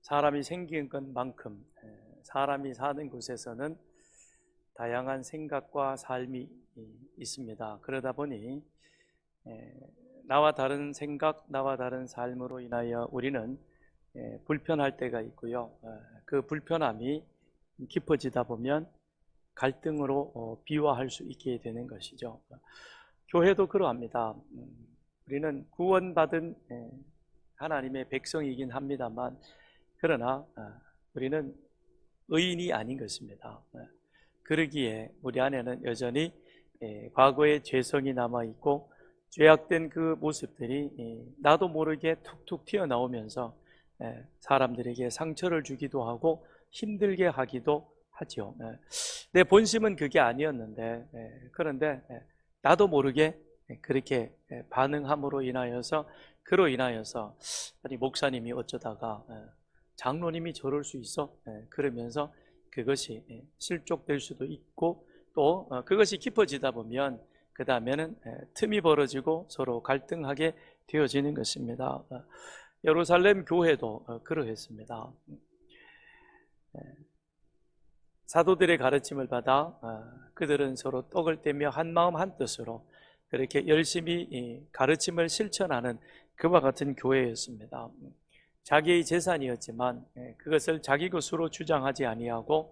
사람이 생긴 것만큼 사람이 사는 곳에서는 다양한 생각과 삶이 있습니다. 그러다 보니 나와 다른 생각, 나와 다른 삶으로 인하여 우리는 불편할 때가 있고요. 그 불편함이 깊어지다 보면 갈등으로 비화할 수 있게 되는 것이죠. 교회도 그러합니다. 우리는 구원받은 하나님의 백성이긴 합니다만, 그러나 우리는 의인이 아닌 것입니다. 그러기에 우리 안에는 여전히 과거의 죄성이 남아있고 죄악된 그 모습들이 나도 모르게 툭툭 튀어나오면서 사람들에게 상처를 주기도 하고 힘들게 하기도 하죠. 내 본심은 그게 아니었는데, 그런데 나도 모르게 그렇게 반응함으로 인하여서, 그로 인하여서 아니 목사님이 어쩌다가 장로님이 저럴 수 있어? 그러면서 그것이 실족될 수도 있고, 또 그것이 깊어지다 보면 그 다음에는 틈이 벌어지고 서로 갈등하게 되어지는 것입니다. 예루살렘 교회도 그러했습니다. 사도들의 가르침을 받아 그들은 서로 떡을 떼며 한마음 한뜻으로 그렇게 열심히 가르침을 실천하는 그와 같은 교회였습니다. 자기의 재산이었지만 그것을 자기 것으로 주장하지 아니하고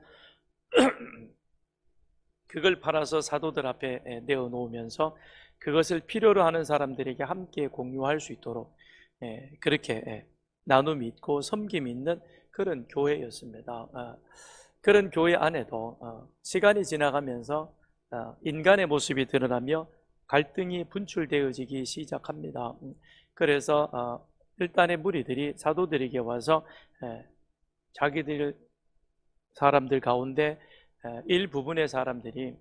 그걸 팔아서 사도들 앞에 내어놓으면서 그것을 필요로 하는 사람들에게 함께 공유할 수 있도록 그렇게 나눔이 있고 섬김이 있는 그런 교회였습니다. 그런 교회 안에도 시간이 지나가면서 인간의 모습이 드러나며 갈등이 분출되어지기 시작합니다. 그래서 일단의 무리들이 사도들에게 와서 자기들 사람들 가운데 일부분의 사람들이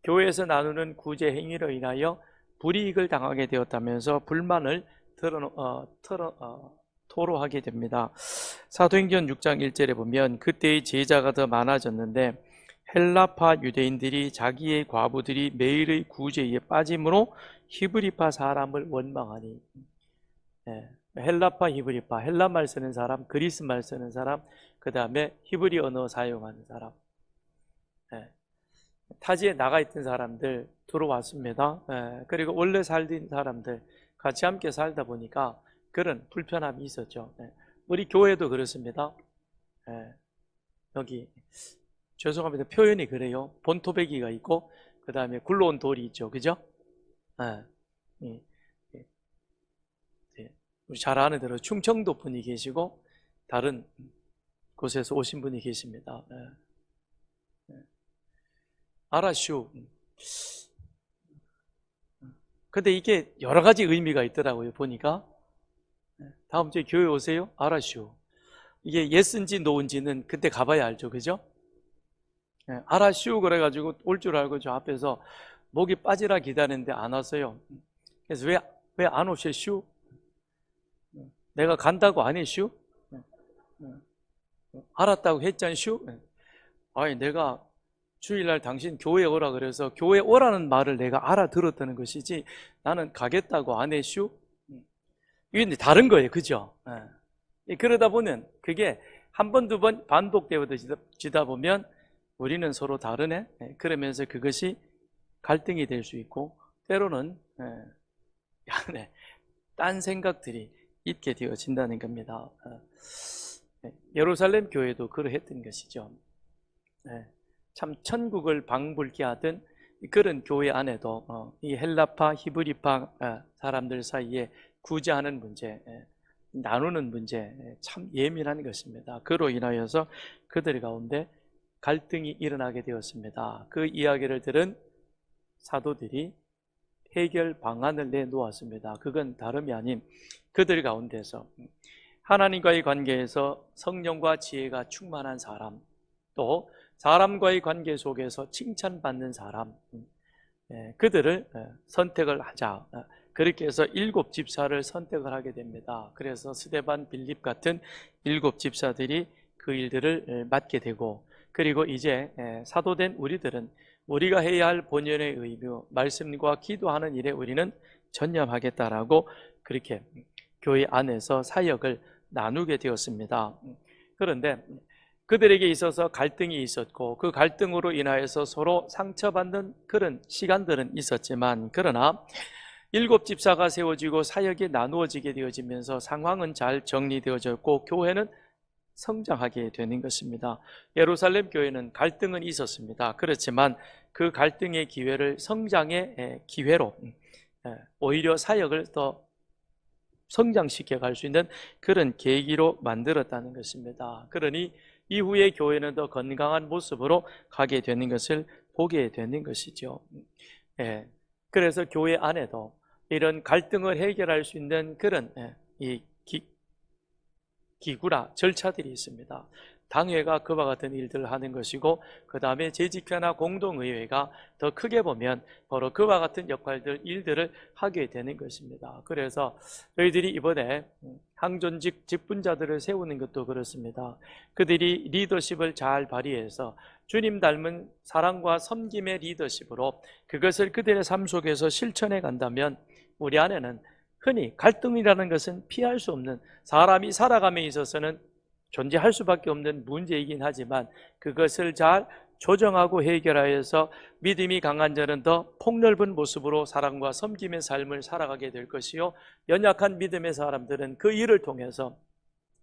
교회에서 나누는 구제 행위로 인하여 불이익을 당하게 되었다면서 불만을 토로하게 됩니다. 사도행전 6장 1절에 보면 그때의 제자가 더 많아졌는데 헬라파 유대인들이 자기의 과부들이 매일의 구제에 빠짐으로 히브리파 사람을 원망하니, 헬라파, 히브리파, 헬라말 쓰는 사람, 그리스말 쓰는 사람, 그 다음에 히브리 언어 사용하는 사람, 타지에 나가 있던 사람들 들어왔습니다. 그리고 원래 살던 사람들 같이 함께 살다 보니까 그런 불편함이 있었죠. 우리 교회도 그렇습니다. 여기 죄송합니다, 표현이 그래요. 본토배기가 있고 그 다음에 굴러온 돌이 있죠, 그죠? 우리 잘 아는 대로 충청도 분이 계시고 다른 곳에서 오신 분이 계십니다. 아라슈. 근데 이게 여러 가지 의미가 있더라고요, 보니까. 다음 주에 교회 오세요? 아라슈. 이게 예스인지 노인지는 그때 가봐야 알죠, 그죠? 아라슈 그래가지고 올 줄 알고 저 앞에서 목이 빠지라 기다리는데 안 왔어요. 그래서 왜 안 오셔, 슈? 내가 간다고 안 해, 슈? 알았다고 했잖아, 슈? 아니, 내가 주일날 당신 교회 오라 그래서 교회 오라는 말을 내가 알아들었다는 것이지 나는 가겠다고 안 해, 슈? 이게 다른 거예요, 그죠? 그러다 보면 그게 한 번, 두 번 반복되어지다 보면 우리는 서로 다르네? 그러면서 그것이 갈등이 될 수 있고 때로는 딴 생각들이 있게 되어진다는 겁니다. 예루살렘 교회도 그러했던 것이죠. 참 천국을 방불케 하던 그런 교회 안에도 이 헬라파, 히브리파 사람들 사이에 구제하는 문제, 나누는 문제 참 예민한 것입니다. 그로 인하여서 그들 가운데 갈등이 일어나게 되었습니다. 그 이야기를 들은 사도들이 해결 방안을 내놓았습니다. 그건 다름이 아닌 그들 가운데서 하나님과의 관계에서 성령과 지혜가 충만한 사람, 또 사람과의 관계 속에서 칭찬받는 사람, 그들을 선택을 하자. 그렇게 해서 7 집사를 선택을 하게 됩니다. 그래서 스데반, 빌립 같은 7 집사들이 그 일들을 맡게 되고, 그리고 이제 사도된 우리들은 우리가 해야 할 본연의 의무, 말씀과 기도하는 일에 우리는 전념하겠다라고 그렇게 교회 안에서 사역을 나누게 되었습니다. 그런데 그들에게 있어서 갈등이 있었고 그 갈등으로 인하여서 서로 상처받는 그런 시간들은 있었지만, 그러나 일곱 집사가 세워지고 사역이 나누어지게 되어지면서 상황은 잘 정리되어졌고 교회는 성장하게 되는 것입니다. 예루살렘 교회는 갈등은 있었습니다. 그렇지만 그 갈등의 기회를 성장의 기회로, 오히려 사역을 더 성장시켜 갈 수 있는 그런 계기로 만들었다는 것입니다. 그러니 이후에 교회는 더 건강한 모습으로 가게 되는 것을 보게 되는 것이죠. 그래서 교회 안에도 이런 갈등을 해결할 수 있는 그런 기구라 절차들이 있습니다. 당회가 그와 같은 일들을 하는 것이고, 그 다음에 재직회나 공동의회가 더 크게 보면 바로 그와 같은 역할들, 일들을 하게 되는 것입니다. 그래서 저희들이 이번에 항존직 직분자들을 세우는 것도 그렇습니다. 그들이 리더십을 잘 발휘해서 주님 닮은 사랑과 섬김의 리더십으로 그것을 그들의 삶 속에서 실천해 간다면, 우리 안에는 흔히 갈등이라는 것은 피할 수 없는, 사람이 살아감에 있어서는 존재할 수밖에 없는 문제이긴 하지만 그것을 잘 조정하고 해결하여서 믿음이 강한 자는 더 폭넓은 모습으로 사랑과 섬김의 삶을 살아가게 될 것이요, 연약한 믿음의 사람들은 그 일을 통해서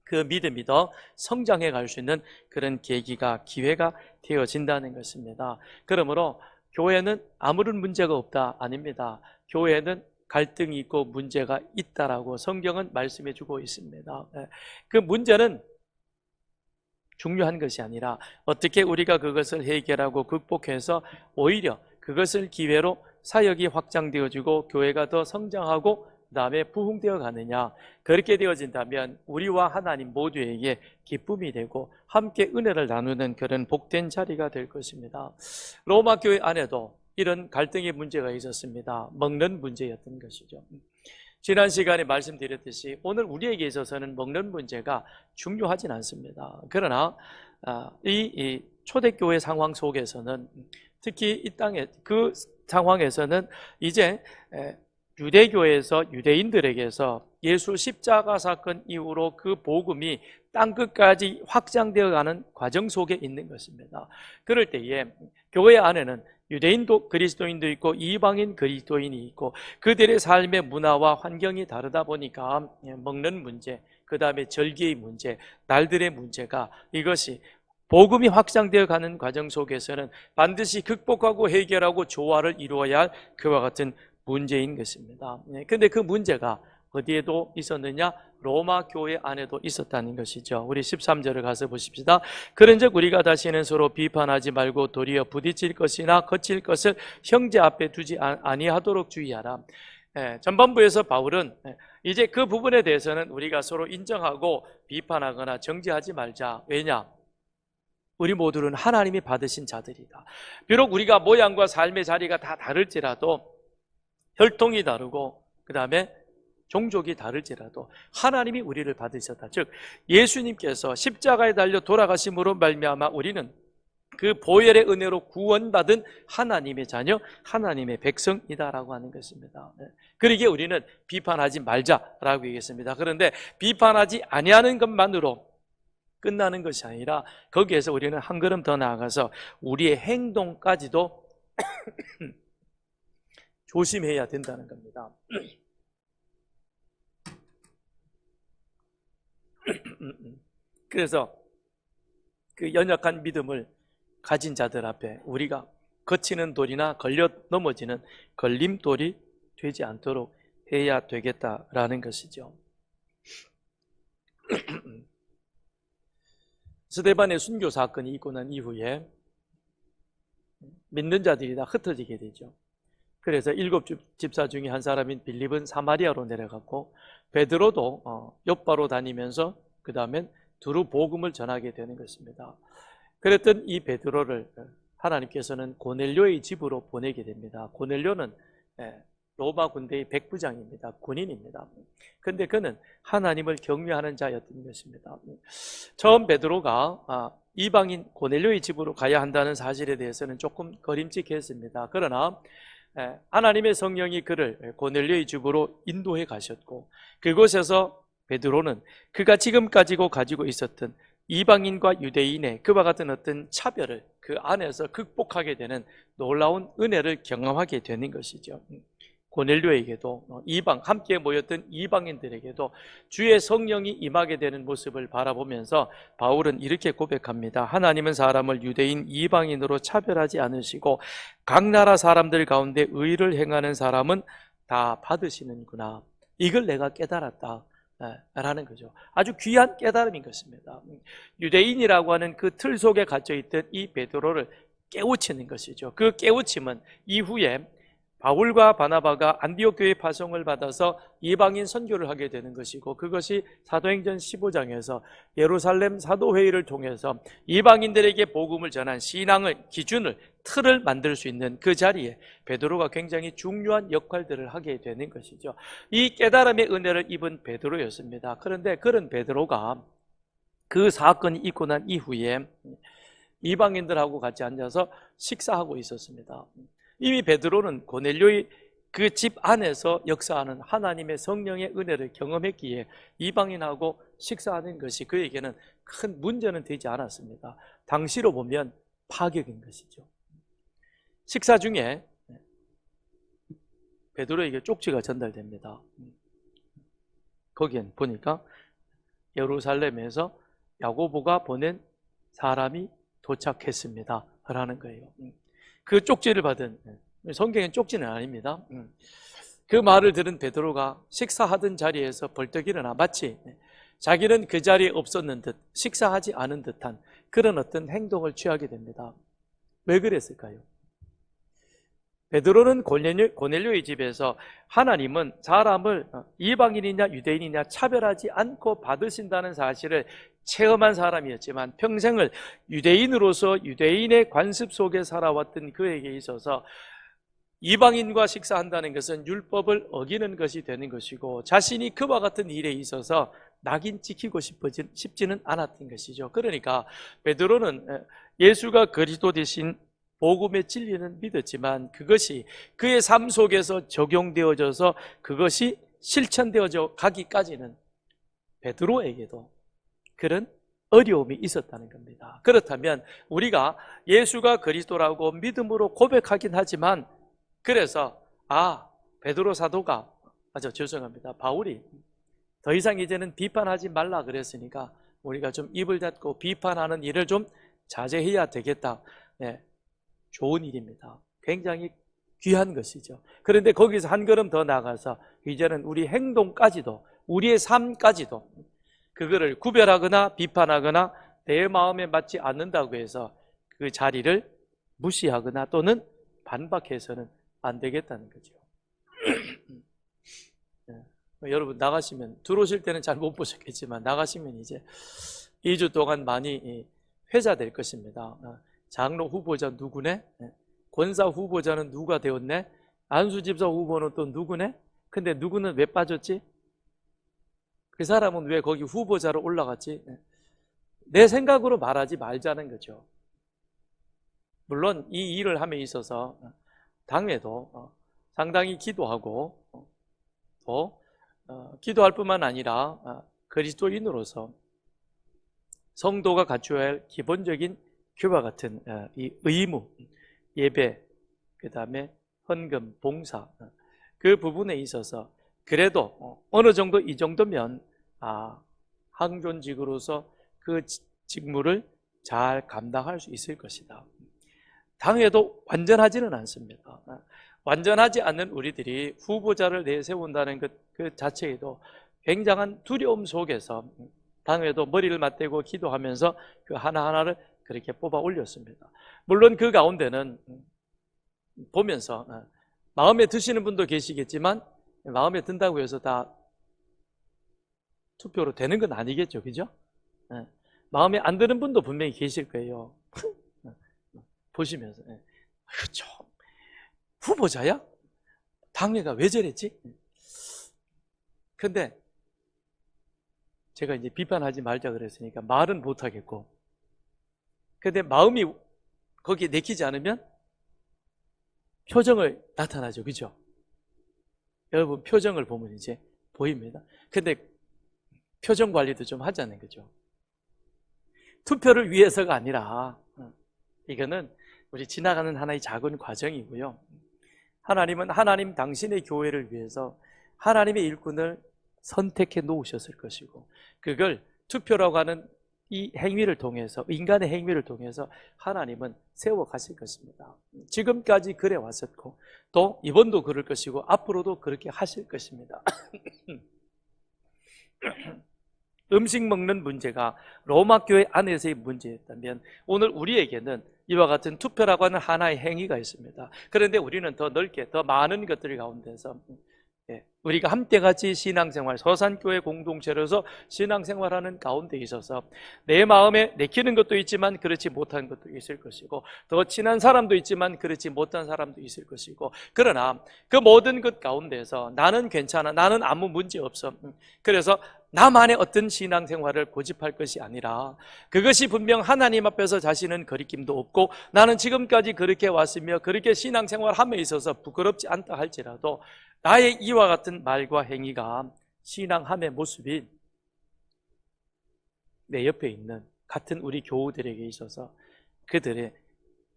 그 믿음이 더 성장해 갈 수 있는 그런 계기가, 기회가 되어진다는 것입니다. 그러므로 교회는 아무런 문제가 없다, 아닙니다. 교회는 갈등이 있고 문제가 있다라고 성경은 말씀해 주고 있습니다. 그 문제는 중요한 것이 아니라 어떻게 우리가 그것을 해결하고 극복해서 오히려 그것을 기회로 사역이 확장되어지고 교회가 더 성장하고 그 다음에 부흥되어 가느냐. 그렇게 되어진다면 우리와 하나님 모두에게 기쁨이 되고 함께 은혜를 나누는 그런 복된 자리가 될 것입니다. 로마 교회 안에도 이런 갈등의 문제가 있었습니다. 먹는 문제였던 것이죠. 지난 시간에 말씀드렸듯이 오늘 우리에게 있어서는 먹는 문제가 중요하진 않습니다. 그러나 이 초대교회 상황 속에서는, 특히 이 땅에 그 상황에서는 이제 유대교에서 유대인들에게서 예수 십자가 사건 이후로 그 복음이 땅끝까지 확장되어 가는 과정 속에 있는 것입니다. 그럴 때에 교회 안에는 유대인도 그리스도인도 있고 이방인 그리스도인이 있고 그들의 삶의 문화와 환경이 다르다 보니까 먹는 문제, 그 다음에 절기의 문제, 날들의 문제가, 이것이 복음이 확장되어 가는 과정 속에서는 반드시 극복하고 해결하고 조화를 이루어야 할 그와 같은 문제인 것입니다. 그런데 그 문제가 어디에도 있었느냐? 로마 교회 안에도 있었다는 것이죠. 우리 13절을 가서 보십시다. 그런즉 우리가 다시는 서로 비판하지 말고 도리어 부딪힐 것이나 거칠 것을 형제 앞에 두지 아니하도록 주의하라. 전반부에서 바울은 이제 그 부분에 대해서는 우리가 서로 인정하고 비판하거나 정죄하지 말자. 왜냐? 우리 모두는 하나님이 받으신 자들이다. 비록 우리가 모양과 삶의 자리가 다 다를지라도, 혈통이 다르고 그 다음에 종족이 다를지라도 하나님이 우리를 받으셨다. 즉 예수님께서 십자가에 달려 돌아가심으로 말미암아 우리는 그 보혈의 은혜로 구원받은 하나님의 자녀, 하나님의 백성이다라고 하는 것입니다. 그러기에 우리는 비판하지 말자라고 얘기했습니다. 그런데 비판하지 아니하는 것만으로 끝나는 것이 아니라 거기에서 우리는 한 걸음 더 나아가서 우리의 행동까지도 조심해야 된다는 겁니다. 그래서 그 연약한 믿음을 가진 자들 앞에 우리가 거치는 돌이나 걸려 넘어지는 걸림돌이 되지 않도록 해야 되겠다라는 것이죠. 스데반의 순교 사건이 있고 난 이후에 믿는 자들이 다 흩어지게 되죠. 그래서 7 집사 중에 한 사람인 빌립은 사마리아로 내려갔고, 베드로도 욥바로 다니면서 그 다음엔 두루 복음을 전하게 되는 것입니다. 그랬던 이 베드로를 하나님께서는 고넬료의 집으로 보내게 됩니다. 고넬료는 로마 군대의 백부장입니다. 군인입니다. 그런데 그는 하나님을 경외하는 자였던 것입니다. 처음 베드로가 이방인 고넬료의 집으로 가야 한다는 사실에 대해서는 조금 거림직했습니다. 그러나 하나님의 성령이 그를 고넬료의 집으로 인도해 가셨고, 그곳에서 베드로는 그가 지금까지 가지고 있었던 이방인과 유대인의 그와 같은 어떤 차별을 그 안에서 극복하게 되는 놀라운 은혜를 경험하게 되는 것이죠. 고넬료에게도 함께 모였던 이방인들에게도 주의 성령이 임하게 되는 모습을 바라보면서 바울은 이렇게 고백합니다. 하나님은 사람을 유대인, 이방인으로 차별하지 않으시고 각 나라 사람들 가운데 의를 행하는 사람은 다 받으시는구나. 이걸 내가 깨달았다 라는 거죠. 아주 귀한 깨달음인 것입니다. 유대인이라고 하는 그 틀 속에 갇혀있던 이 베드로를 깨우치는 것이죠. 그 깨우침은 이후에 바울과 바나바가 안디옥 교회 파송을 받아서 이방인 선교를 하게 되는 것이고, 그것이 사도행전 15장에서 예루살렘 사도회의를 통해서 이방인들에게 복음을 전한 신앙의 기준을, 틀을 만들 수 있는 그 자리에 베드로가 굉장히 중요한 역할들을 하게 되는 것이죠. 이 깨달음의 은혜를 입은 베드로였습니다. 그런데 그런 베드로가 그 사건이 있고 난 이후에 이방인들하고 같이 앉아서 식사하고 있었습니다. 이미 베드로는 고넬료의 그 집 안에서 역사하는 하나님의 성령의 은혜를 경험했기에 이방인하고 식사하는 것이 그에게는 큰 문제는 되지 않았습니다. 당시로 보면 파격인 것이죠. 식사 중에 베드로에게 쪽지가 전달됩니다. 거기엔 보니까 예루살렘에서 야고보가 보낸 사람이 도착했습니다 라는 거예요. 그 쪽지를 받은, 성경엔 쪽지는 아닙니다. 그 말을 들은 베드로가 식사하던 자리에서 벌떡 일어나 마치 자기는 그 자리에 없었는 듯, 식사하지 않은 듯한 그런 어떤 행동을 취하게 됩니다. 왜 그랬을까요? 베드로는 고넬료의 집에서 하나님은 사람을 이방인이냐 유대인이냐 차별하지 않고 받으신다는 사실을 체험한 사람이었지만, 평생을 유대인으로서 유대인의 관습 속에 살아왔던 그에게 있어서 이방인과 식사한다는 것은 율법을 어기는 것이 되는 것이고, 자신이 그와 같은 일에 있어서 낙인 찍히고 싶지는 않았던 것이죠. 그러니까 베드로는 예수가 그리스도 되신 복음의 진리는 믿었지만 그것이 그의 삶 속에서 적용되어져서 그것이 실천되어져 가기까지는 베드로에게도 그런 어려움이 있었다는 겁니다. 그렇다면 우리가 예수가 그리스도라고 믿음으로 고백하긴 하지만, 그래서 베드로 사도가 죄송합니다. 바울이 더 이상 이제는 비판하지 말라 그랬으니까 우리가 좀 입을 닫고 비판하는 일을 좀 자제해야 되겠다. 좋은 일입니다. 굉장히 귀한 것이죠. 그런데 거기서 한 걸음 더 나가서 이제는 우리 행동까지도, 우리의 삶까지도 그거를 구별하거나 비판하거나 내 마음에 맞지 않는다고 해서 그 자리를 무시하거나 또는 반박해서는 안 되겠다는 거죠. 여러분 나가시면, 들어오실 때는 잘 못 보셨겠지만 나가시면 이제 2주 동안 많이 회자될 것입니다. 장로 후보자 누구네? 권사 후보자는 누가 되었네? 안수집사 후보는 또 누구네? 근데 누구는 왜 빠졌지? 그 사람은 왜 거기 후보자로 올라갔지? 내 생각으로 말하지 말자는 거죠. 물론 이 일을 함에 있어서 당회도 상당히 기도하고 또 기도할 뿐만 아니라 그리스도인으로서 성도가 갖춰야 할 기본적인 그와 같은 이 의무, 예배, 그 다음에 헌금, 봉사, 그 부분에 있어서 그래도 어느 정도 이 정도면 항존직으로서 그 직무를 잘 감당할 수 있을 것이다. 당회도 완전하지는 않습니다. 완전하지 않는 우리들이 후보자를 내세운다는 그 자체에도 굉장한 두려움 속에서 당회도 머리를 맞대고 기도하면서 그 하나하나를 그렇게 뽑아 올렸습니다. 물론 그 가운데는 보면서 마음에 드시는 분도 계시겠지만 마음에 든다고 해서 다 투표로 되는 건 아니겠죠, 그죠? 마음에 안 드는 분도 분명히 계실 거예요. 보시면서 그렇죠. 후보자야? 당회가 왜 저랬지? 근데 제가 이제 비판하지 말자 그랬으니까 말은 못하겠고, 근데 마음이 거기에 내키지 않으면 표정을 나타나죠, 그죠? 여러분 표정을 보면 이제 보입니다. 근데 표정 관리도 좀 하자는 거죠. 투표를 위해서가 아니라 이거는 우리 지나가는 하나의 작은 과정이고요. 하나님은 하나님 당신의 교회를 위해서 하나님의 일꾼을 선택해 놓으셨을 것이고, 그걸 투표라고 하는 이 행위를 통해서, 인간의 행위를 통해서 하나님은 세워 가실 것입니다. 지금까지 그래 왔었고, 또 이번도 그럴 것이고, 앞으로도 그렇게 하실 것입니다. 음식 먹는 문제가 로마 교회 안에서의 문제였다면, 오늘 우리에게는 이와 같은 투표라고 하는 하나의 행위가 있습니다. 그런데 우리는 더 넓게, 더 많은 것들 가운데서 우리가 함께같이 신앙생활, 서산교회 공동체로서 신앙생활하는 가운데 있어서 내 마음에 내키는 것도 있지만 그렇지 못한 것도 있을 것이고, 더 친한 사람도 있지만 그렇지 못한 사람도 있을 것이고, 그러나 그 모든 것 가운데서 나는 괜찮아, 나는 아무 문제 없어, 그래서 나만의 어떤 신앙생활을 고집할 것이 아니라, 그것이 분명 하나님 앞에서 자신은 거리낌도 없고 나는 지금까지 그렇게 왔으며 그렇게 신앙생활함에 있어서 부끄럽지 않다 할지라도, 나의 이와 같은 말과 행위가 신앙함의 모습인 내 옆에 있는 같은 우리 교우들에게 있어서 그들의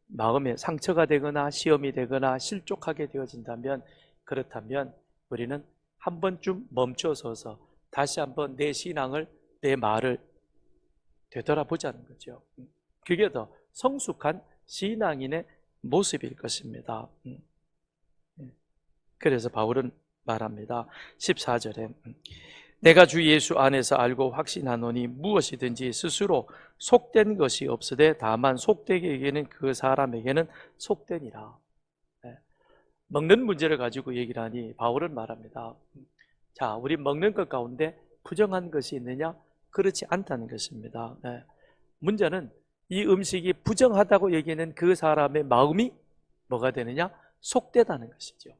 마음에 상처가 되거나 시험이 되거나 실족하게 되어진다면, 그렇다면 우리는 한 번쯤 멈춰서서 다시 한번 내 신앙을, 내 말을 되돌아보자는 거죠. 그게 더 성숙한 신앙인의 모습일 것입니다. 그래서 바울은 말합니다. 14절에 내가 주 예수 안에서 알고 확신하노니 무엇이든지 스스로 속된 것이 없으되 다만 속되게 여기는 그 사람에게는 속되니라. 먹는 문제를 가지고 얘기를 하니 바울은 말합니다. 자, 우리 먹는 것 가운데 부정한 것이 있느냐? 그렇지 않다는 것입니다. 문제는 이 음식이 부정하다고 얘기하는 그 사람의 마음이 뭐가 되느냐? 속되다는 것이죠.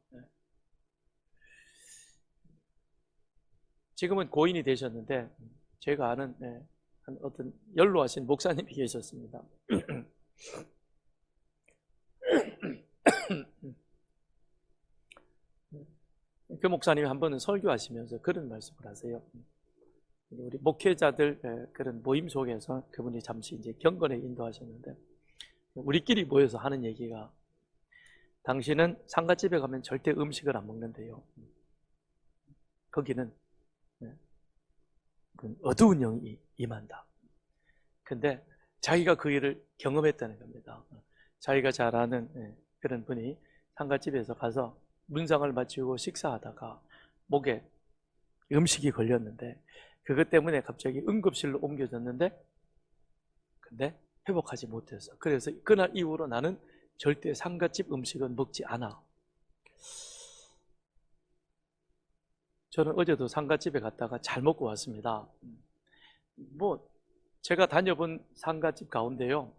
지금은 고인이 되셨는데 제가 아는 어떤 연로하신 목사님이 계셨습니다. 그 목사님이 한 번은 설교하시면서 그런 말씀을 하세요. 우리 목회자들 그런 모임 속에서 그분이 잠시 이제 경건에 인도하셨는데, 우리끼리 모여서 하는 얘기가, 당신은 상가집에 가면 절대 음식을 안 먹는데요, 거기는 어두운 영이 임한다. 근데 자기가 그 일을 경험했다는 겁니다. 자기가 잘 아는 그런 분이 상가집에서 가서 문상을 마치고 식사하다가 목에 음식이 걸렸는데, 그것 때문에 갑자기 응급실로 옮겨졌는데, 근데 회복하지 못해서, 그래서 그날 이후로 나는 절대 상가집 음식은 먹지 않아. 저는 어제도 상가집에 갔다가 잘 먹고 왔습니다. 제가 다녀본 상가집 가운데요,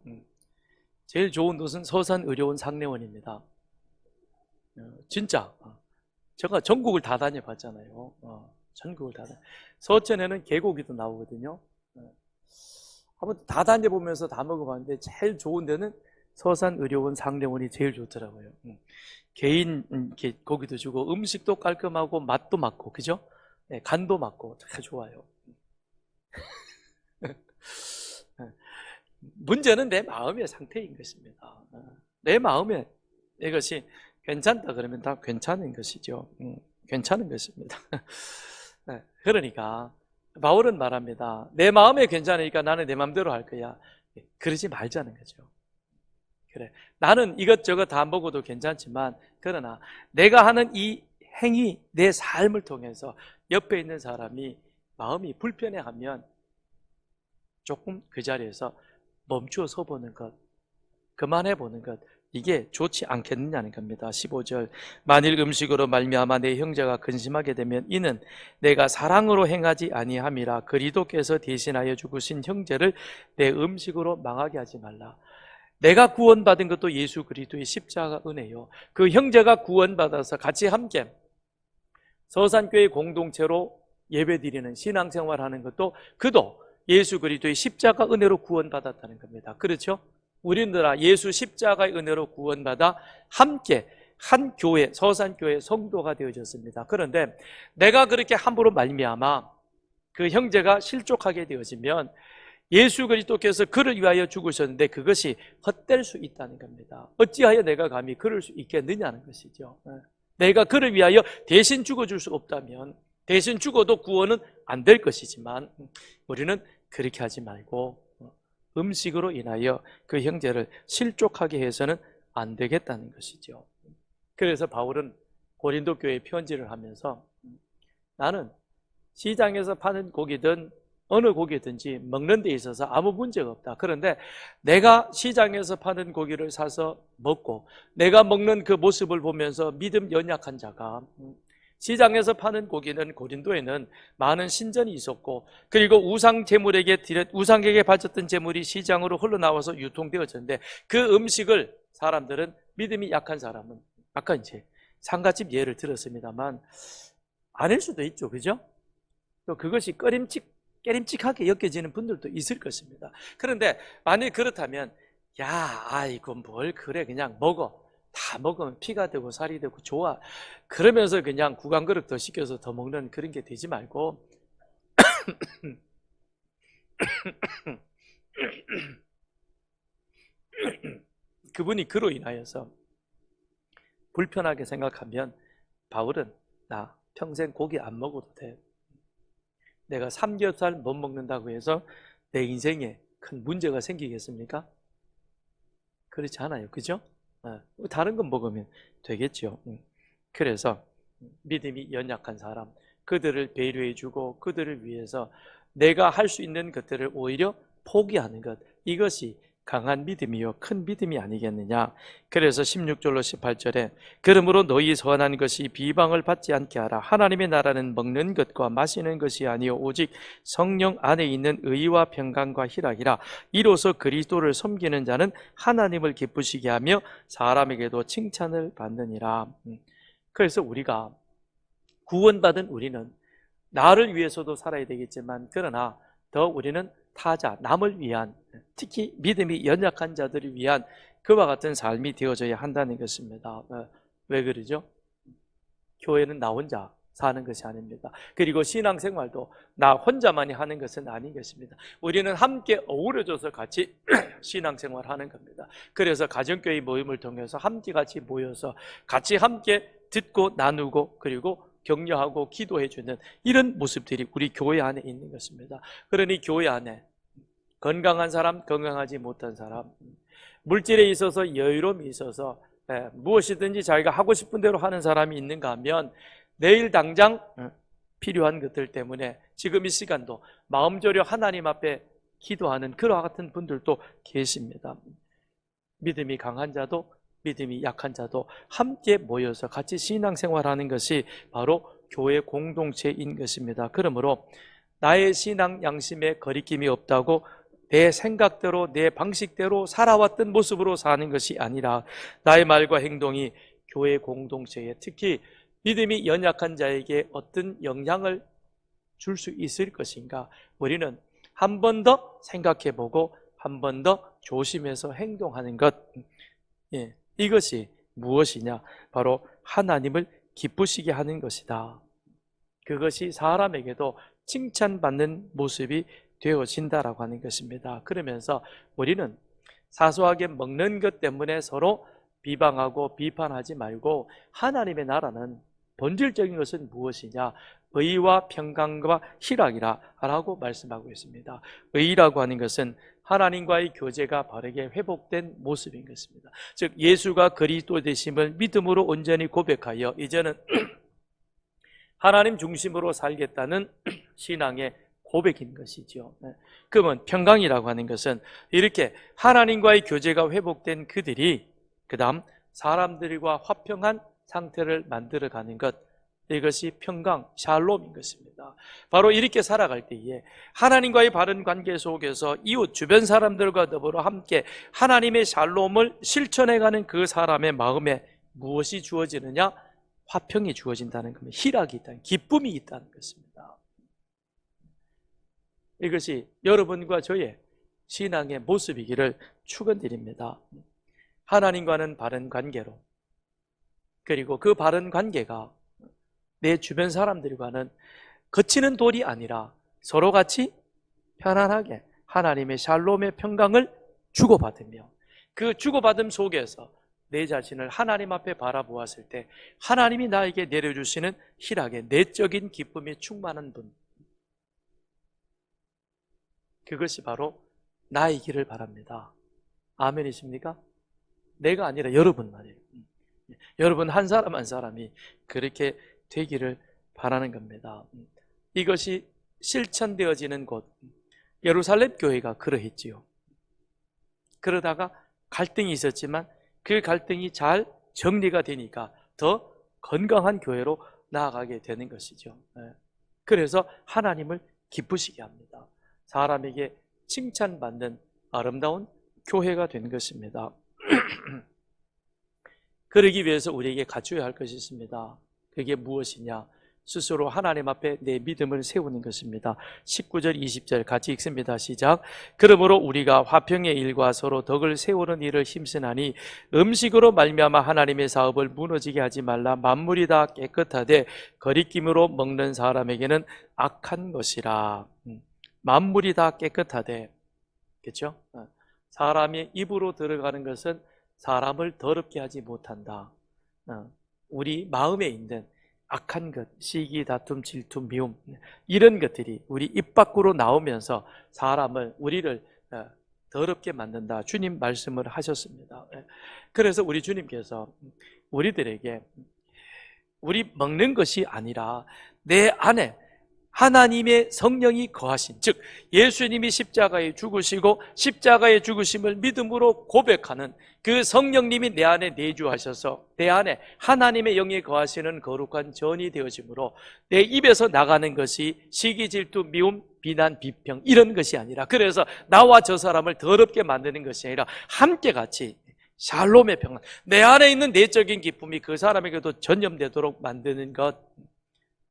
제일 좋은 곳은 서산의료원 상내원입니다. 진짜 제가 전국을 다 다녀봤잖아요. 전국을 다 서천에는 개고기도 나오거든요. 한번 다 다녀보면서 다 먹어봤는데 제일 좋은 데는 서산의료원 상내원이 제일 좋더라고요. 개인 고기도 주고 음식도 깔끔하고 맛도 맞고, 그죠? 간도 맞고 잘 좋아요. 문제는 내 마음의 상태인 것입니다. 내 마음에 이것이 괜찮다 그러면 다 괜찮은 것이죠. 괜찮은 것입니다. 그러니까 바울은 말합니다. 내 마음에 괜찮으니까 나는 내 마음대로 할 거야. 그러지 말자는 거죠. 그래, 나는 이것저것 다 먹어도 괜찮지만, 그러나 내가 하는 이 행위, 내 삶을 통해서 옆에 있는 사람이 마음이 불편해하면 조금 그 자리에서 멈추어 서 보는 것, 그만해 보는 것, 이게 좋지 않겠느냐는 겁니다. 15절 만일 음식으로 말미암아 내 형제가 근심하게 되면 이는 내가 사랑으로 행하지 아니함이라. 그리스도께서 대신하여 죽으신 형제를 내 음식으로 망하게 하지 말라. 내가 구원받은 것도 예수 그리스도의 십자가 은혜요, 그 형제가 구원받아서 같이 함께 서산교회 공동체로 예배드리는 신앙생활하는 것도 그도 예수 그리스도의 십자가 은혜로 구원받았다는 겁니다. 그렇죠? 우리들아 예수 십자가의 은혜로 구원받아 함께 한 교회, 서산교회 성도가 되어졌습니다. 그런데 내가 그렇게 함부로 말미암아 그 형제가 실족하게 되어지면 예수 그리스도께서 그를 위하여 죽으셨는데 그것이 헛될 수 있다는 겁니다. 어찌하여 내가 감히 그럴 수 있겠느냐는 것이죠. 내가 그를 위하여 대신 죽어줄 수 없다면, 대신 죽어도 구원은 안 될 것이지만 우리는 그렇게 하지 말고 음식으로 인하여 그 형제를 실족하게 해서는 안 되겠다는 것이죠. 그래서 바울은 고린도 교회에 편지를 하면서 나는 시장에서 파는 고기든 어느 고기든지 먹는 데 있어서 아무 문제가 없다. 그런데 내가 시장에서 파는 고기를 사서 먹고 내가 먹는 그 모습을 보면서 믿음 연약한 자가, 시장에서 파는 고기는 고린도에는 많은 신전이 있었고, 그리고 우상에게 바쳤던 제물이 시장으로 흘러나와서 유통되어졌는데 그 음식을 사람들은, 믿음이 약한 사람은, 아까 이제 상가집 예를 들었습니다만 아닐 수도 있죠. 그죠? 또 그것이 깨림칙하게 여겨지는 분들도 있을 것입니다. 그런데 만약 그렇다면, 이건 뭘 그래, 그냥 먹어. 다 먹으면 피가 되고 살이 되고 좋아. 그러면서 그냥 구강 그릇 더 시켜서 더 먹는 그런 게 되지 말고 그분이 그로 인하여서 불편하게 생각하면, 바울은 나 평생 고기 안 먹어도 돼. 내가 삼겹살 못 먹는다고 해서 내 인생에 큰 문제가 생기겠습니까? 그렇지 않아요. 그죠? 다른 건 먹으면 되겠죠. 그래서 믿음이 연약한 사람, 그들을 배려해주고 그들을 위해서 내가 할 수 있는 것들을 오히려 포기하는 것, 이것이 강한 믿음이요 큰 믿음이 아니겠느냐. 그래서 16절로 18절에 그러므로 너희 선한 것이 비방을 받지 않게 하라. 하나님의 나라는 먹는 것과 마시는 것이 아니요 오직 성령 안에 있는 의와 평강과 희락이라. 이로써 그리스도를 섬기는 자는 하나님을 기쁘시게 하며 사람에게도 칭찬을 받느니라. 그래서 우리가 구원받은 우리는 나를 위해서도 살아야 되겠지만, 그러나 더 우리는 타자, 남을 위한, 특히 믿음이 연약한 자들을 위한 그와 같은 삶이 되어져야 한다는 것입니다. 왜 그러죠? 교회는 나 혼자 사는 것이 아닙니다. 그리고 신앙생활도 나 혼자만이 하는 것은 아닌 것입니다. 우리는 함께 어우러져서 같이 신앙생활하는 겁니다. 그래서 가정교회 모임을 통해서 함께 같이 모여서 같이 함께 듣고 나누고 그리고 격려하고 기도해주는 이런 모습들이 우리 교회 안에 있는 것입니다. 그러니 교회 안에 건강한 사람, 건강하지 못한 사람, 물질에 있어서 여유로움이 있어서 무엇이든지 자기가 하고 싶은 대로 하는 사람이 있는가 하면, 내일 당장 필요한 것들 때문에 지금 이 시간도 마음 졸여 하나님 앞에 기도하는 그와 같은 분들도 계십니다. 믿음이 강한 자도 믿음이 약한 자도 함께 모여서 같이 신앙생활하는 것이 바로 교회 공동체인 것입니다. 그러므로 나의 신앙 양심에 거리낌이 없다고 내 생각대로 내 방식대로 살아왔던 모습으로 사는 것이 아니라 나의 말과 행동이 교회 공동체에, 특히 믿음이 연약한 자에게 어떤 영향을 줄 수 있을 것인가, 우리는 한 번 더 생각해보고 한 번 더 조심해서 행동하는 것, 이것이 무엇이냐? 바로 하나님을 기쁘시게 하는 것이다. 그것이 사람에게도 칭찬받는 모습이 되어진다라고 하는 것입니다. 그러면서 우리는 사소하게 먹는 것 때문에 서로 비방하고 비판하지 말고, 하나님의 나라는 본질적인 것은 무엇이냐? 의와 평강과 희락이라 라고 말씀하고 있습니다. 의라고 하는 것은 하나님과의 교제가 바르게 회복된 모습인 것입니다. 즉 예수가 그리스도 되심을 믿음으로 온전히 고백하여 이제는 하나님 중심으로 살겠다는 신앙의 고백인 것이죠. 그러면 평강이라고 하는 것은 이렇게 하나님과의 교제가 회복된 그들이 그 다음 사람들과 화평한 상태를 만들어가는 것, 이것이 평강, 샬롬인 것입니다. 바로 이렇게 살아갈 때에 하나님과의 바른 관계 속에서 이웃 주변 사람들과 더불어 함께 하나님의 샬롬을 실천해가는 그 사람의 마음에 무엇이 주어지느냐? 화평이 주어진다는 겁니다. 희락이 있다는, 기쁨이 있다는 것입니다. 이것이 여러분과 저의 신앙의 모습이기를 축원드립니다. 하나님과는 바른 관계로, 그리고 그 바른 관계가 내 주변 사람들과는 거치는 돌이 아니라 서로 같이 편안하게 하나님의 샬롬의 평강을 주고받으며 그 주고받음 속에서 내 자신을 하나님 앞에 바라보았을 때 하나님이 나에게 내려주시는 희락의 내적인 기쁨이 충만한 분, 그것이 바로 나이기를 바랍니다. 아멘이십니까? 내가 아니라 여러분 말이에요. 여러분 한 사람 한 사람이 그렇게 되기를 바라는 겁니다. 이것이 실천되어지는 곳, 예루살렘 교회가 그러했지요. 그러다가 갈등이 있었지만 그 갈등이 잘 정리가 되니까 더 건강한 교회로 나아가게 되는 것이죠. 그래서 하나님을 기쁘시게 합니다. 사람에게 칭찬받는 아름다운 교회가 되는 것입니다. 그러기 위해서 우리에게 갖춰야 할 것이 있습니다. 그게 무엇이냐? 스스로 하나님 앞에 내 믿음을 세우는 것입니다. 19절 20절 같이 읽습니다. 시작. 그러므로 우리가 화평의 일과 서로 덕을 세우는 일을 힘쓰나니 음식으로 말미암아 하나님의 사업을 무너지게 하지 말라. 만물이 다 깨끗하되 거리낌으로 먹는 사람에게는 악한 것이라. 만물이 다 깨끗하되, 그렇죠? 사람의 입으로 들어가는 것은 사람을 더럽게 하지 못한다. 우리 마음에 있는 악한 것, 시기, 다툼, 질투, 미움, 이런 것들이 우리 입 밖으로 나오면서 우리를 더럽게 만든다. 주님 말씀을 하셨습니다. 그래서 우리 주님께서 우리들에게 우리 먹는 것이 아니라 내 안에 하나님의 성령이 거하신, 즉 예수님이 십자가에 죽으시고 십자가의 죽으심을 믿음으로 고백하는 그 성령님이 내 안에 내주하셔서 내 안에 하나님의 영이 거하시는 거룩한 전이 되어지므로 내 입에서 나가는 것이 시기, 질투, 미움, 비난, 비평 이런 것이 아니라, 그래서 나와 저 사람을 더럽게 만드는 것이 아니라 함께 같이 샬롬의 평안, 내 안에 있는 내적인 기쁨이 그 사람에게도 전염되도록 만드는 것,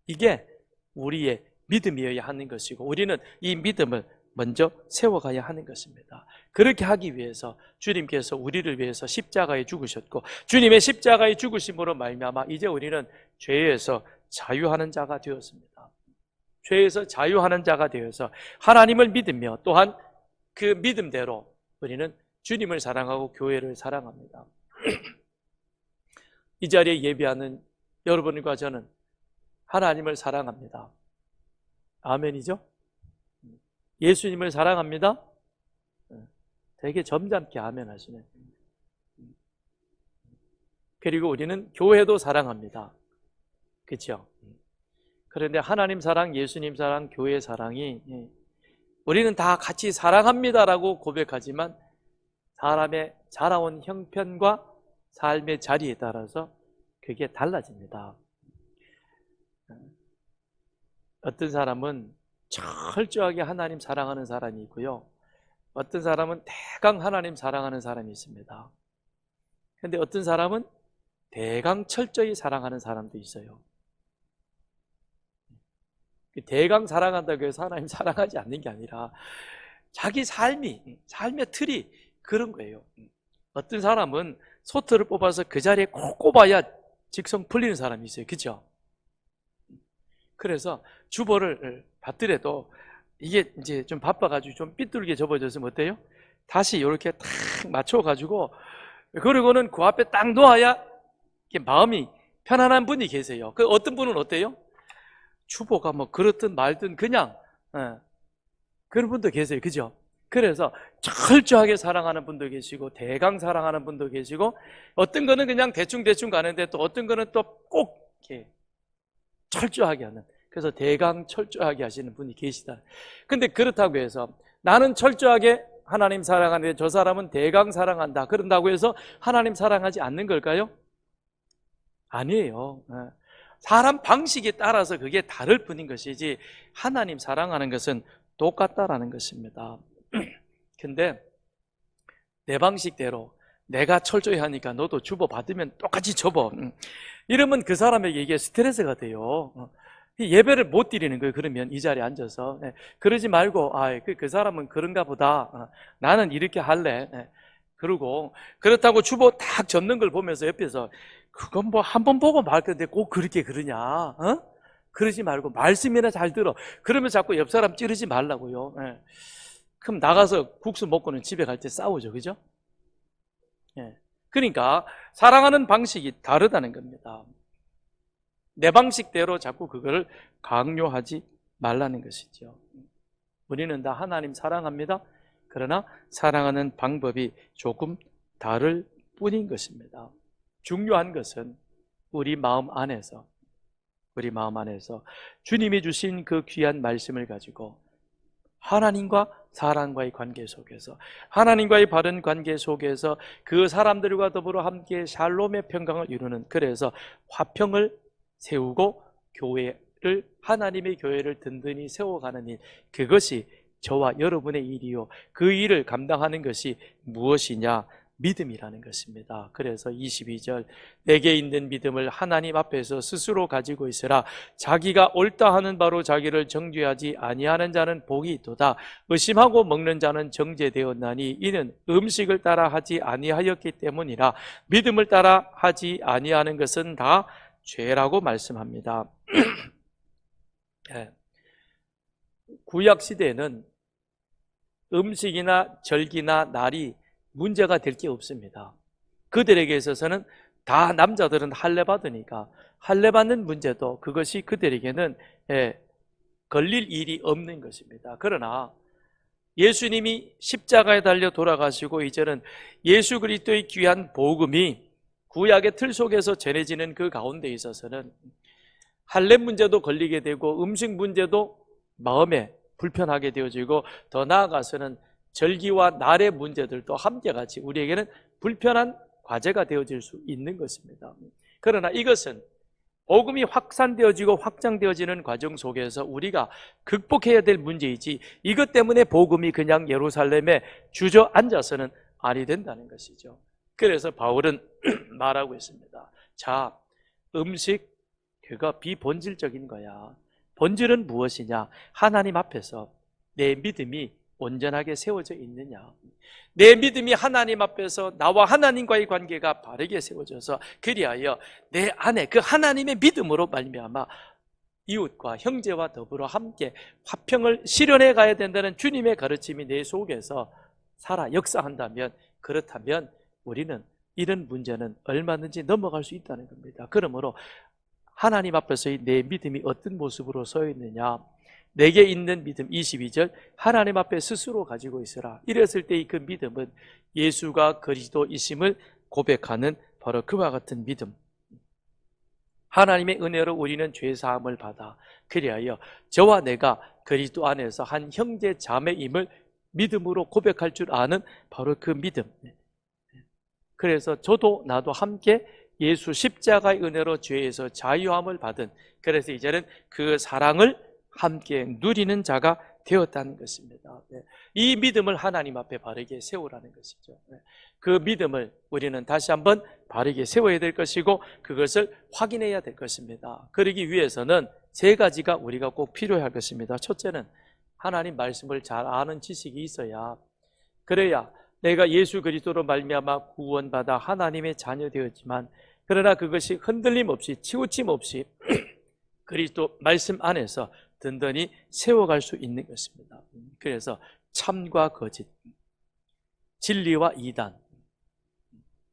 이게 우리의 믿음이어야 하는 것이고 우리는 이 믿음을 먼저 세워가야 하는 것입니다. 그렇게 하기 위해서 주님께서 우리를 위해서 십자가에 죽으셨고 주님의 십자가에 죽으심으로 말미암아 이제 우리는 죄에서 자유하는 자가 되었습니다. 죄에서 자유하는 자가 되어서 하나님을 믿으며 또한 그 믿음대로 우리는 주님을 사랑하고 교회를 사랑합니다. 이 자리에 예배하는 여러분과 저는 하나님을 사랑합니다. 아멘이죠? 예수님을 사랑합니다. 되게 점잖게 아멘 하시네. 그리고 우리는 교회도 사랑합니다. 그렇죠? 그런데 하나님 사랑, 예수님 사랑, 교회 사랑이, 우리는 다 같이 사랑합니다라고 고백하지만 사람의 자라온 형편과 삶의 자리에 따라서 그게 달라집니다. 어떤 사람은 철저하게 하나님 사랑하는 사람이 있고요, 어떤 사람은 대강 하나님 사랑하는 사람이 있습니다. 그런데 어떤 사람은 대강 철저히 사랑하는 사람도 있어요. 대강 사랑한다고 해서 하나님 사랑하지 않는 게 아니라 자기 삶의 틀이 그런 거예요. 어떤 사람은 소트를 뽑아서 그 자리에 꼭 꼽아야 직성 풀리는 사람이 있어요. 그렇죠? 그래서 주보를 받더라도 이게 이제 좀 바빠가지고 좀 삐뚤게 접어졌으면 어때요? 다시 이렇게 탁 맞춰가지고, 그리고는 그 앞에 딱 놓아야 마음이 편안한 분이 계세요. 그 어떤 분은 어때요? 주보가 뭐 그렇든 말든 그냥 그런 분도 계세요. 그죠? 그래서 철저하게 사랑하는 분도 계시고 대강 사랑하는 분도 계시고, 어떤 거는 그냥 대충대충 가는데 또 어떤 거는 또 꼭 이렇게 철저하게 하는, 그래서 대강 철저하게 하시는 분이 계시다. 근데 그렇다고 해서 나는 철저하게 하나님 사랑하는데 저 사람은 대강 사랑한다, 그런다고 해서 하나님 사랑하지 않는 걸까요? 아니에요. 사람 방식에 따라서 그게 다를 뿐인 것이지 하나님 사랑하는 것은 똑같다라는 것입니다. 근데 내 방식대로 내가 철저히 하니까 너도 주보 받으면 똑같이 접어, 이러면 그 사람에게 이게 스트레스가 돼요. 예배를 못 드리는 거예요. 그러면 이 자리에 앉아서. 그러지 말고 그 사람은 그런가 보다, 나는 이렇게 할래. 그러고 그렇다고 주보 딱 접는 걸 보면서 옆에서 그건 뭐 한 번 보고 말 건데 꼭 그렇게 그러냐, 그러지 말고 말씀이나 잘 들어. 그러면 자꾸 옆 사람 찌르지 말라고요. 그럼 나가서 국수 먹고는 집에 갈 때 싸우죠. 그죠? 예. 그러니까 사랑하는 방식이 다르다는 겁니다. 내 방식대로 자꾸 그거를 강요하지 말라는 것이죠. 우리는 다 하나님 사랑합니다. 그러나 사랑하는 방법이 조금 다를 뿐인 것입니다. 중요한 것은 우리 마음 안에서 주님이 주신 그 귀한 말씀을 가지고 하나님과 사람과의 관계 속에서, 하나님과의 바른 관계 속에서 그 사람들과 더불어 함께 샬롬의 평강을 이루는, 그래서 화평을 세우고 하나님의 교회를 든든히 세워가는 일, 그것이 저와 여러분의 일이요, 그 일을 감당하는 것이 무엇이냐? 믿음이라는 것입니다. 그래서 22절, 내게 있는 믿음을 하나님 앞에서 스스로 가지고 있으라. 자기가 옳다 하는 바로 자기를 정죄하지 아니하는 자는 복이 있도다. 의심하고 먹는 자는 정죄되었나니 이는 음식을 따라 하지 아니하였기 때문이라. 믿음을 따라 하지 아니하는 것은 다 죄라고 말씀합니다. 구약 시대에는 음식이나 절기나 날이 문제가 될 게 없습니다. 그들에게 있어서는 다 남자들은 할례 받으니까 할례 받는 문제도 그것이 그들에게는 걸릴 일이 없는 것입니다. 그러나 예수님이 십자가에 달려 돌아가시고 이제는 예수 그리스도의 귀한 복음이 구약의 틀 속에서 전해지는 그 가운데 있어서는 할례 문제도 걸리게 되고 음식 문제도 마음에 불편하게 되어지고, 더 나아가서는 절기와 날의 문제들도 함께같이 우리에게는 불편한 과제가 되어질 수 있는 것입니다. 그러나 이것은 복음이 확산되어지고 확장되어지는 과정 속에서 우리가 극복해야 될 문제이지, 이것 때문에 복음이 그냥 예루살렘에 주저앉아서는 아니 된다는 것이죠. 그래서 바울은 말하고 있습니다. 자, 음식 그거 비본질적인 거야. 본질은 무엇이냐? 하나님 앞에서 내 믿음이 온전하게 세워져 있느냐, 내 믿음이 하나님 앞에서 나와 하나님과의 관계가 바르게 세워져서 그리하여 내 안에 그 하나님의 믿음으로 말미암아 이웃과 형제와 더불어 함께 화평을 실현해 가야 된다는 주님의 가르침이 내 속에서 살아 역사한다면, 그렇다면 우리는 이런 문제는 얼마든지 넘어갈 수 있다는 겁니다. 그러므로 하나님 앞에서의 내 믿음이 어떤 모습으로 서 있느냐, 내게 있는 믿음, 22절, 하나님 앞에 스스로 가지고 있으라. 이랬을 때의 그 믿음은 예수가 그리스도이심을 고백하는 바로 그와 같은 믿음. 하나님의 은혜로 우리는 죄사함을 받아 그리하여 저와 내가 그리스도 안에서 한 형제 자매임을 믿음으로 고백할 줄 아는 바로 그 믿음. 그래서 저도 나도 함께 예수 십자가의 은혜로 죄에서 자유함을 받은, 그래서 이제는 그 사랑을 함께 누리는 자가 되었다는 것입니다. 이 믿음을 하나님 앞에 바르게 세우라는 것이죠. 그 믿음을 우리는 다시 한번 바르게 세워야 될 것이고, 그것을 확인해야 될 것입니다. 그러기 위해서는 세 가지가 우리가 꼭 필요할 것입니다. 첫째는 하나님 말씀을 잘 아는 지식이 있어야, 그래야 내가 예수 그리스도로 말미암아 구원받아 하나님의 자녀 되었지만, 그러나 그것이 흔들림 없이 치우침 없이 그리스도 말씀 안에서 든든히 세워갈 수 있는 것입니다. 그래서 참과 거짓, 진리와 이단.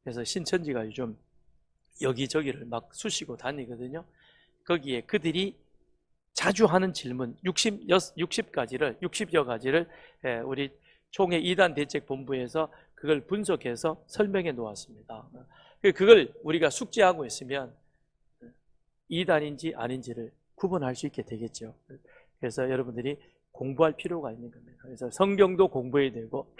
그래서 신천지가 요즘 여기저기를 막 쑤시고 다니거든요. 거기에 그들이 자주 하는 질문 60여 가지를 우리 총회 이단 대책본부에서 그걸 분석해서 설명해 놓았습니다. 그걸 우리가 숙지하고 있으면 이단인지 아닌지를 구분할 수 있게 되겠죠. 그래서 여러분들이 공부할 필요가 있는 겁니다. 그래서 성경도 공부해야 되고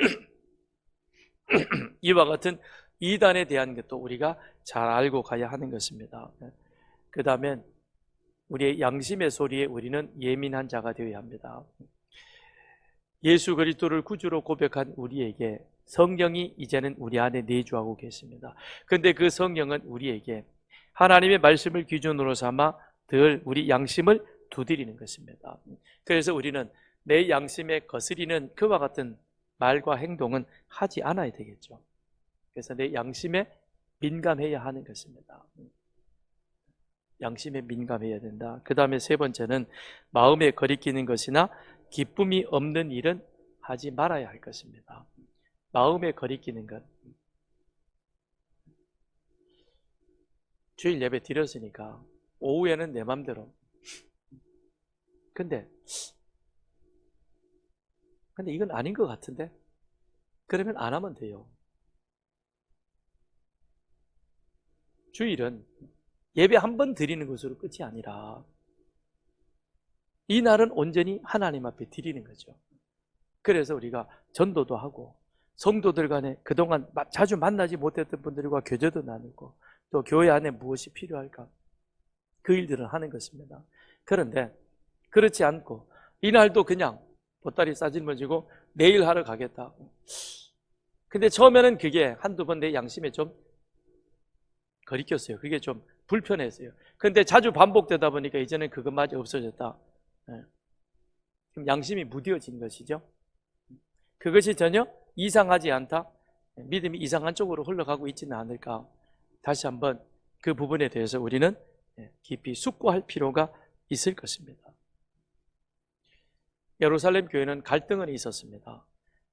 이와 같은 이단에 대한 것도 우리가 잘 알고 가야 하는 것입니다. 그 다음엔 우리의 양심의 소리에 우리는 예민한 자가 되어야 합니다. 예수 그리스도를 구주로 고백한 우리에게 성령이 이제는 우리 안에 내주하고 계십니다. 그런데 그 성령은 우리에게 하나님의 말씀을 기준으로 삼아 늘 우리 양심을 두드리는 것입니다. 그래서 우리는 내 양심에 거스리는 그와 같은 말과 행동은 하지 않아야 되겠죠. 그래서 내 양심에 민감해야 하는 것입니다. 양심에 민감해야 된다. 그 다음에 세 번째는 마음에 거리끼는 것이나 기쁨이 없는 일은 하지 말아야 할 것입니다. 마음에 거리끼는 것. 주일 예배 드렸으니까 오후에는 내 맘대로. 근데 이건 아닌 것 같은데? 그러면 안 하면 돼요. 주일은 예배 한 번 드리는 것으로 끝이 아니라 이 날은 온전히 하나님 앞에 드리는 거죠. 그래서 우리가 전도도 하고 성도들 간에 그동안 자주 만나지 못했던 분들과 교제도 나누고 또 교회 안에 무엇이 필요할까? 그 일들을 하는 것입니다. 그런데 그렇지 않고 이날도 그냥 보따리 싸질머지고 내일 하러 가겠다. 근데 처음에는 그게 한두 번 내 양심에 좀 거리꼈어요. 그게 좀 불편했어요. 근데 자주 반복되다 보니까 이제는 그것마저 없어졌다. 그럼 양심이 무뎌진 것이죠. 그것이 전혀 이상하지 않다. 믿음이 이상한 쪽으로 흘러가고 있지는 않을까. 다시 한번 그 부분에 대해서 우리는 깊이 숙고할 필요가 있을 것입니다. 예루살렘 교회는 갈등은 있었습니다.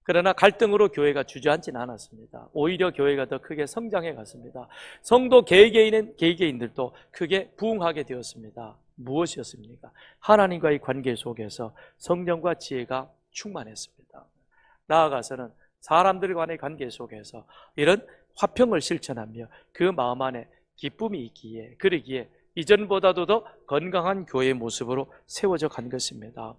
그러나 갈등으로 교회가 주저앉지는 않았습니다. 오히려 교회가 더 크게 성장해 갔습니다. 성도 개개인들도 크게 부흥하게 되었습니다. 무엇이었습니까? 하나님과의 관계 속에서 성령과 지혜가 충만했습니다. 나아가서는 사람들 간의 관계 속에서 이런 화평을 실천하며 그 마음 안에 기쁨이 있기에, 그러기에 이전보다도 더 건강한 교회의 모습으로 세워져 간 것입니다.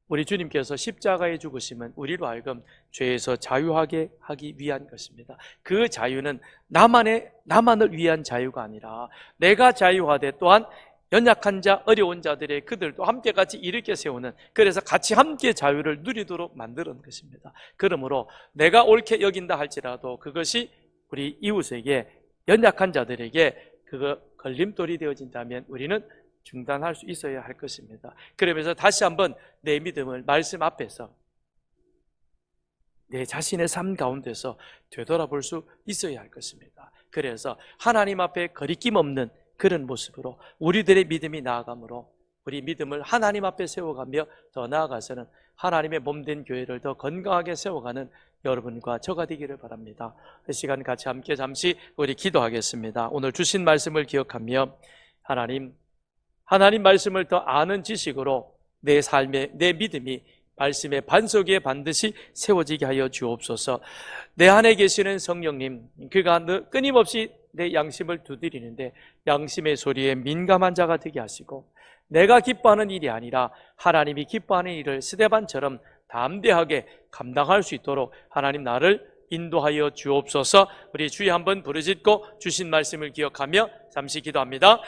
우리 주님께서 십자가의 죽으심은 우리로 하여금 죄에서 자유하게 하기 위한 것입니다. 그 자유는 나만을 위한 자유가 아니라 내가 자유하되 또한 연약한 자, 어려운 자들의 그들도 함께 같이 일으켜 세우는, 그래서 같이 함께 자유를 누리도록 만드는 것입니다. 그러므로 내가 옳게 여긴다 할지라도 그것이 우리 이웃에게, 연약한 자들에게 그거 걸림돌이 되어진다면 우리는 중단할 수 있어야 할 것입니다. 그러면서 다시 한번 내 믿음을 말씀 앞에서 내 자신의 삶 가운데서 되돌아볼 수 있어야 할 것입니다. 그래서 하나님 앞에 거리낌 없는 그런 모습으로 우리들의 믿음이 나아가므로 우리 믿음을 하나님 앞에 세워가며 더 나아가서는 하나님의 몸된 교회를 더 건강하게 세워가는 여러분과 저가 되기를 바랍니다. 이 시간 같이 함께 잠시 우리 기도하겠습니다. 오늘 주신 말씀을 기억하며 하나님 말씀을 더 아는 지식으로 내 삶의, 내 믿음이 말씀의 반석 위에 반드시 세워지게 하여 주옵소서. 내 안에 계시는 성령님, 그가 끊임없이 내 양심을 두드리는데 양심의 소리에 민감한 자가 되게 하시고, 내가 기뻐하는 일이 아니라 하나님이 기뻐하는 일을 스데반처럼 담대하게 감당할 수 있도록 하나님 나를 인도하여 주옵소서. 우리 주여 한번 부르짖고 주신 말씀을 기억하며 잠시 기도합니다.